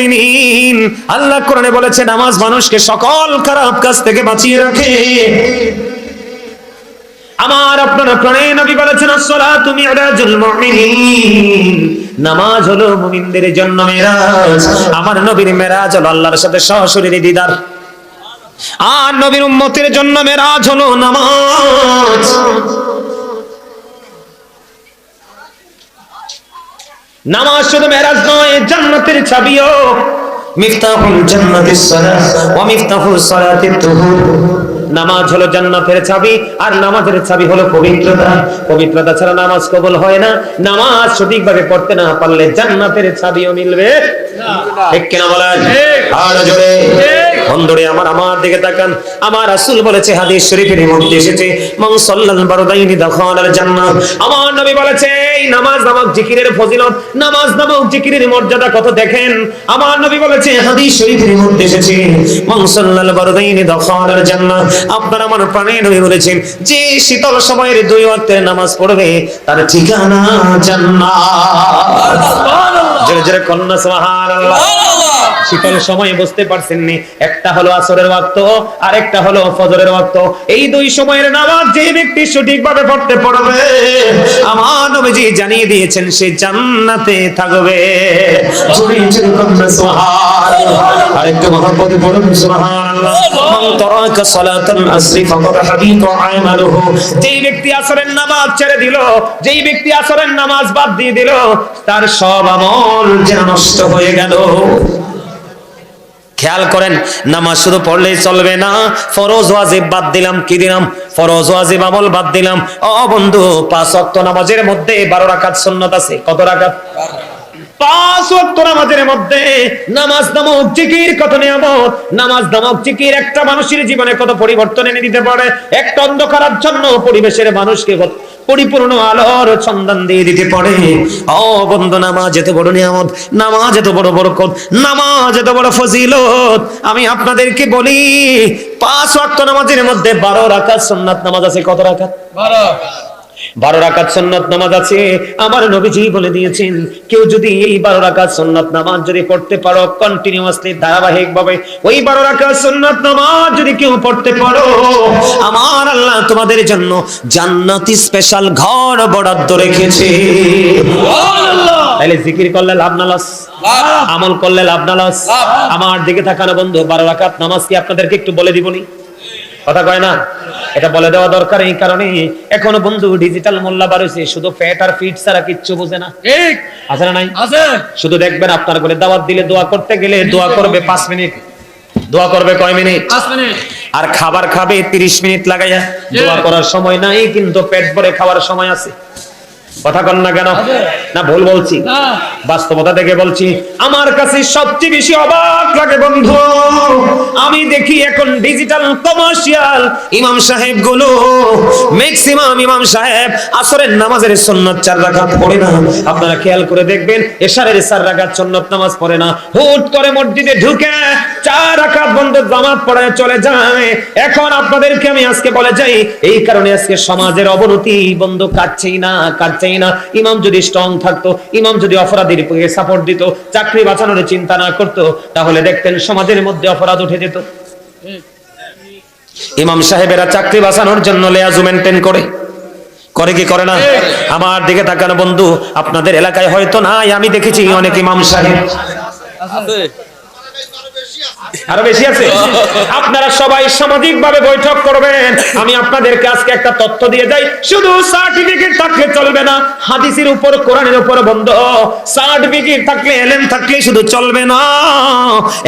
মুমিনিন, আল্লাহ কোরআনে বলেছে নামাজ মানুষকে সকল খারাপ কাজ থেকে বাঁচিয়ে রাখে। আমার আপনার প্রাণের নবী বলেছেন আসসালাতু মিরাজুল মুমিনিন, নামাজ হলো মুমিনদের জন্য মেরাজ। আমার নবীর মেরাজ হলো আল্লাহর সাথে সশরীরে দিদার, আর নবীর উম্মতের জন্য মেরাজ হলো নামাজ। নামাজ শুধু মেরাজ নয়, জান্নাতের চাবিও। মিফতাহুল জান্নাতিস সালাত ওয়া মিফতাহুস সালাতিত তুহুর, নামাজ হলো জান্নাতের চাবি, আর নামাজের চাবি হলো পবিত্রতা। পবিত্রতা ছাড়া নামাজ কবুল হয় না। নামাজ সঠিকভাবে পড়তে না পারলে জান্নাতের চাবিও মিলবে না। ঠিক কিনা বলেন? আর জোরে বন্ধুরে আমার দিকে তাকান। আমার রাসূল বলেছে, হাদিস শরীফের মধ্যে এসেছে, মান সাল্লাল বারদাইনি দাখালাল জান্নাহ। আমার নবী বলেছে এই নামাজ নামক জিকিরের ফজিলত, নামাজ নামক জিকিরের মর্যাদা কত দেখেন। আমার নবী বলেছে, হাদিস শরীফের মধ্যে এসেছে, মান সাল্লাল বারদাইনি দাখালাল জান্নাহ। আপনার আমার প্রাণের নবী বলেছেন, যে শীতল সময়ের 2 ওয়াক্তের নামাজ পড়বে তার ঠিকানা জান্নাত। সুবহানাল্লাহ, জোরে জোরে কন্যা সুবহানাল্লাহ। শীতল সময় বুঝতে পারছেন নি, একটা হলো আসরের ওয়াক্ত আর একটা হলো ফজরের ওয়াক্ত। এই 2 সময়ের নামাজ যে ব্যক্তি সঠিকভাবে পড়তে পারবে, আমার নবীজি জানিয়ে দিয়েছেন সে জান্নাতে থাকবে। জোরে জোরে কন্যা সুবহানাল্লাহ। আরেকটু মহব্বতে পড়ুন সুবহানাল্লাহ। মান তারাকা সালাতাল আসরি ফাকাদ হাবিতা আমালুহু, যেই ব্যক্তি আসরের নামাজ ছেড়ে দিল, যেই ব্যক্তি আসরের নামাজ বাদ দিয়ে দিল, তার সব আমল যেন নষ্ট হয়ে গেল। খেয়াল করেন, নামাজ শুধু পড়লেই চলবে না, ফরজ ওয়াজিব বাদ দিলাম। কি দিলাম? ফরজ ওয়াজিব আমল বাদ দিলাম। ও বন্ধু, 5 ওয়াক্ত নামাজের মধ্যে 12 রাকাত সুন্নাত আছে। কত রাকাত? 5 ওয়াক্ত নামাজের মধ্যে নামাজ নামক জিকির কত নিয়ামত। নামাজ নামক জিকির একটা মানুষের জীবনে কত পরিবর্তন এনে দিতে পারে। একটা অন্ধকারাচ্ছন্ন পরিবেশের মানুষকে পরিপূর্ণ আলোর সন্ধান দিয়ে দিতে পারে। ও বন্ধু, নামাজ এত বড় নিয়ামত, নামাজ এত বড় বরকত, নামাজ এত বড় ফজিলত। আমি আপনাদেরকে বলি, 5 ওয়াক্ত নামাজের মধ্যে 12 রাকাত সুন্নাত নামাজ আছে। কত রাকাত? 12 রাকাত সুন্নাত নামাজ আছে। আমার নবীজি বলে দিয়েছেন, কেউ যদি এই 12 রাকাত সুন্নাত নামাজ যদি পড়তে পারো কন্টিনিউয়াসলি, ধারাবাহিক ভাবে ওই 12 রাকাত সুন্নাত নামাজ যদি কেউ পড়তে পারো, আমার আল্লাহ তোমাদের জন্য জান্নাতি স্পেশাল ঘর বরাদ্দ রেখেছে। সুবহানাল্লাহ। তাহলে জিকির করলে লাভ না লস? আমল করলে লাভ না লস? আমার দিকে তাকানো বন্ধু, 12 রাকাত নামাজ কি আপনাদেরকে একটু বলে দিবনি? কথা কয় না? এটা বলে দেওয়া দরকার। এই কারণে এখনো বন্ধু ডিজিটাল মোল্লা বাড়ছে, শুধু ফ্যাট আর ফিট ছাড়া কিচ্ছু বোঝে না। ঠিক আছে না? নাই আছে। শুধু দেখবেন আপনার ঘরে দাওয়াত দিলে দোয়া করতে গেলে দোয়া করবে 5 মিনিট, দোয়া করবে কয় মিনিট? 5 মিনিট। আর খাবার খাবে 30 মিনিট লাগাইয়া। দোয়া করার সময় নাই, কিন্তু পেট ভরে খাওয়ার সময় আছে। কথা কন না কেন? না ভুল বলছি? বাস্তবতা থেকে বলছি। আমার কাছে সবচেয়ে বেশি অবাক লাগে বন্ধু, আমি দেখি এখন ডিজিটাল কমার্শিয়াল ইমাম সাহেব গুলো, ম্যাক্সিমাম ইমাম সাহেব আসরের নামাজের সুন্নাত 4 রাকাত পড়ে না। আপনারা খেয়াল করে দেখবেন, এশারের 4 রাকাত সুন্নাত নামাজ পড়ে না। হুট করে মসজিদে ঢুকে 4 রাকাত বন্ধ জামাত পড়ায় চলে যায়। এখন আপনাদেরকে আমি আজকে বলে যাই, এই কারণে আজকে সমাজের অবনতি বন্ধ কাটছেই না, কাটছেই না। ইমাম যদি স্ট্রং থাকতো, ইমাম যদি অপরাধীর পক্ষে সাপোর্ট দিত, চাকরি বাঁচানোর চিন্তা না করতো, তাহলে দেখতেন সমাজের মধ্যে অপরাধ উঠে যেত। ইমাম সাহেবেরা চাকরি বাঁচানোর জন্য লেয়াজু মেনটেন করে, করে কি করে না? আমার দিকে তাকানো বন্ধু, আপনাদের এলাকায় হয়তো নাই, আমি দেখেছি অনেক ইমাম সাহেব আছে, আরো বেশি আছে। আপনারা সবাই সামাজিক ভাবে বৈঠক করবেন। আমি আপনাদেরকে আজকে একটা তথ্য দিয়ে যাই, শুধু সার্টিফিকেট থাকলে চলবে না, হাদিসের উপর কোরআনের উপর বন্ধ। সার্টিফিকেট থাকলে, এলেম থাকলে শুধু চলবে না।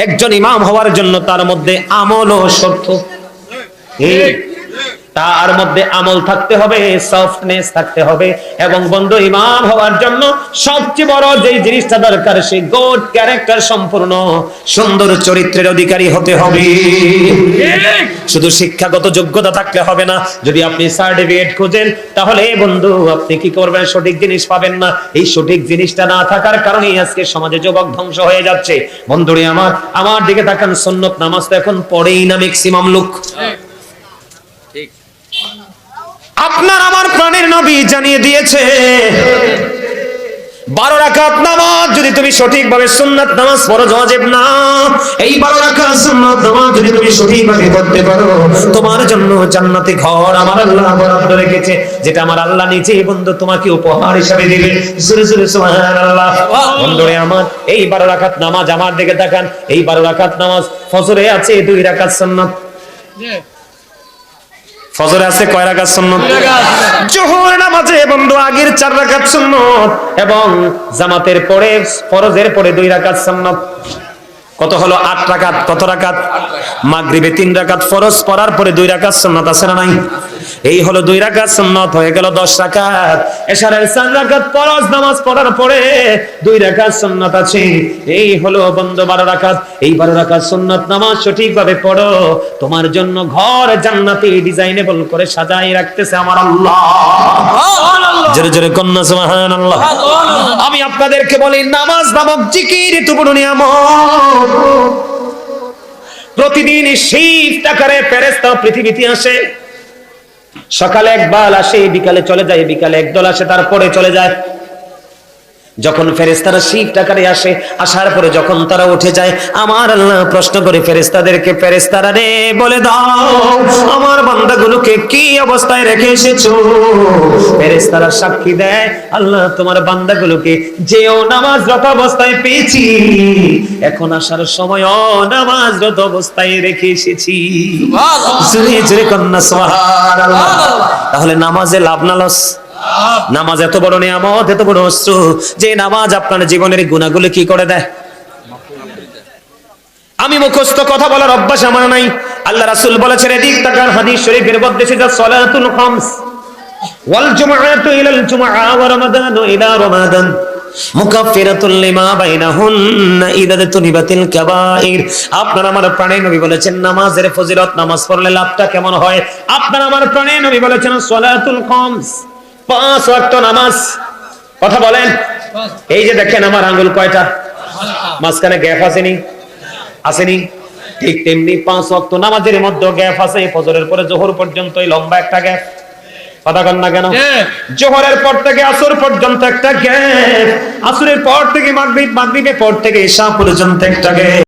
একজন ইমাম হওয়ার জন্য তার মধ্যে আমলও শর্ত। তার মধ্যে আমল থাকতে হবে, সফটনেস থাকতে হবে। এবং বন্ধু, ইমাম হওয়ার জন্য সবচেয়ে বড় যে জিনিসটা দরকার, সেই গুড ক্যারেক্টার সম্পূর্ণ সুন্দর চরিত্রের অধিকারী হতে হবে। শুধু শিক্ষাগত যোগ্যতা থাকলে হবে না। যদি আপনি সার্টিফিকেট খোঁজেন, তাহলে বন্ধু আপনি কি করবেন? সঠিক জিনিস পাবেন না। এই সঠিক জিনিসটা না থাকার কারণেই আজকে সমাজে যুবক ধ্বংস হয়ে যাচ্ছে। বন্ধুরে আমার দিকে তাকান, সুন্নত নামাজ তো এখন পড়েই না ম্যাক্সিমাম লোক। আপনার আমার প্রাণের নবী জানিয়ে দিয়েছে, 12 রাকাত নামাজ যদি তুমি সঠিকভাবে সুন্নাত নামাজ ফরজ ওয়াজিব না, এই 12 রাকাত সুন্নাত নামাজ যদি তুমি সঠিকভাবে পড়তে পারো, তোমার জন্য জান্নাতে ঘর আমার আল্লাহ বরাদ্দ রেখেছে, যেটা আমার আল্লাহ নিজেই বন্ধু তোমাকে উপহার হিসেবে দিবে। জোরে জোরে সুবহানাল্লাহ। বন্ধুরে আমার, এই 12 রাকাত নামাজ আমার দিকে তাকান, এই 12 রাকাত নামাজ ফজরে আছে 2 রাকাত সুন্নাত। ফজরে আছে কয় রাকাত সুন্নাত? জোহর নামাজে বন্ধু আগের 4 রাকাত সুন্নাত এবং জামাতের পরে ফরজের পরে 2 রাকাত সুন্নাত। কত হলো? 8 রাকাত। কত রাকাত? মাগরিবে 3 রাকাত ফরজ পড়ার পরে 2 রাকাত সুন্নাত আছে না নাই? এই হলো 2 রাকাত সুন্নাত, হয়ে গেল 10 রাকাত। এশারের 4 রাকাত ফরজ নামাজ পড়ার পরে 2 রাকাত সুন্নাত আছে, এই হলো বন্ধু 12 রাকাত। এই 12 রাকাত সুন্নাত নামাজ সঠিকভাবে পড়ো, তোমার জন্য ঘর জান্নাতি ডিজাইনেবল করে সাজাই রাখতেছে আমার আল্লাহ। জোরে জোরে কন্না সুবহানাল্লাহ। আমি আপনাদেরকে বলি, নামাজ নামক জিকির এত বড় নিয়ামত। প্রতিদিন শিফট আকারে ফেরেশতা পৃথিবীতে আসে। সকালে একবার আসে, বিকালে চলে যায়, বিকালে একদল আসে, তারপরে চলে যায়। যখন ফেরেশতারা শিফট আকারে আসে, আসার পরে যখন তারা উঠে যায়, আমার আল্লাহ প্রশ্ন করে ফেরেশতাদেরকে, ফেরেশতারা রে বলে দাও আমার বান্দাগুলোকে কি অবস্থায় রেখে এসেছো? ফেরেশতারা সাক্ষী দেয়, আল্লাহ তোমার বান্দাগুলোকে যেও নামাজরত অবস্থায় পেয়েছি, এখন আসার সময় নামাজরত অবস্থায় রেখে এসেছি। জোরে জোরে কন্না সুবহানাল্লাহ। তাহলে নামাজে লাভ না লস? নামাজ এত বড় নিয়ামত, এত বড় অস্ত্র, যে নামাজ আপনার জীবনের গুনাহগুলো কি করে দেয়। আমি মুখস্থ কথা বলার অভ্যাস আমার নাই। আল্লাহ রাসূল বলেছেন, এদিক তাকান, হাদিস শরীফের মধ্যে এসেছে, সালাতুল খামস ওয়াল জুমআতু ইলাল জুমআ ওয়া রমাদানু ইলা রমাদান মুকাফফিরাতুল লিমা বাইনাহুন্না ইযা তুনিবাতিল কাবাইর। আপনার আমার প্রাণের নবী বলেছেন নামাজের ফজিলত, নামাজ পড়লে লাভটা কেমন হয়। আপনার আমার প্রাণের নবী বলেছেন সালাতুল খামস, 5 ওয়াক্ত নামাজ। কথা বলেন। এই যে দেখেন আমার আঙ্গুল কয়টা, মাঝখানে গ্যাপ আসেনি? আসেনি? ঠিক তেমনি 5 ওয়াক্ত নামাজের মধ্যে গ্যাপ আছে। ফজরের পরে জোহর পর্যন্ত এই লম্বা একটা গ্যাপ। কথা কন না কেন? জোহরের পর থেকে আসর পর্যন্ত একটা গ্যাপ, আসরের পর থেকে মাগরিব, মাগরিবের পর থেকে ইশা পর্যন্ত একটা গ্যাপ।